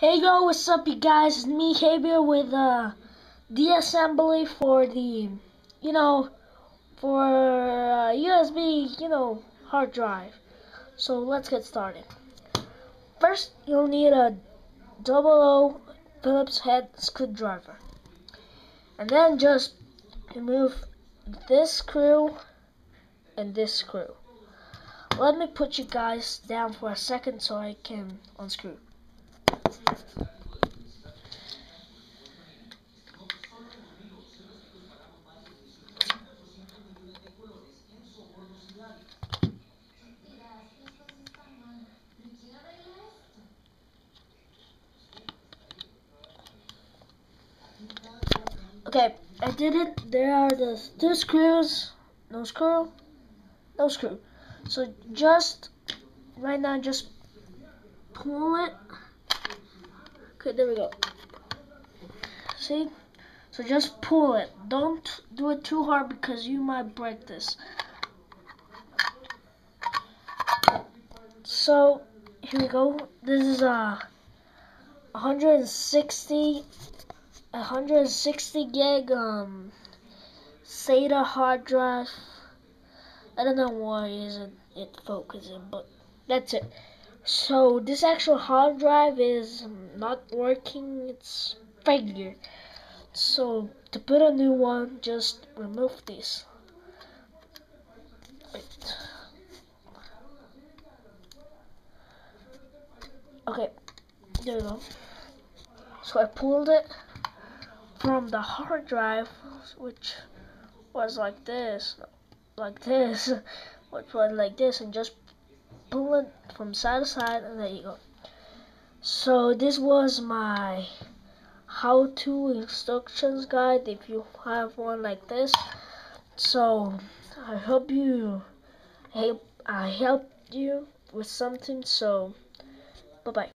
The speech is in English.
Hey yo, what's up you guys? It's me Xavier with the assembly for the, for USB, hard drive. So let's get started. First, you'll need a 00 Phillips head screwdriver. And then just remove this screw and this screw. Let me put you guys down for a second so I can unscrew. Okay, I did it. There are the two screws. No screw. No screw. So just right now, just pull it. Okay, there we go. See? So just pull it. Don't do it too hard because you might break this. So here we go. This is a 160 gig SATA hard drive. I don't know why isn't it focusing, but that's it. So this actual hard drive is not working, it's failure. So to put a new one, just remove this. Wait. Okay, there we go. So I pulled it from the hard drive, which was like this, which was like this, and just pull it from side to side, and there you go. So this was my how-to instructions guide if you have one like this. So I hope I helped you with something. So bye bye.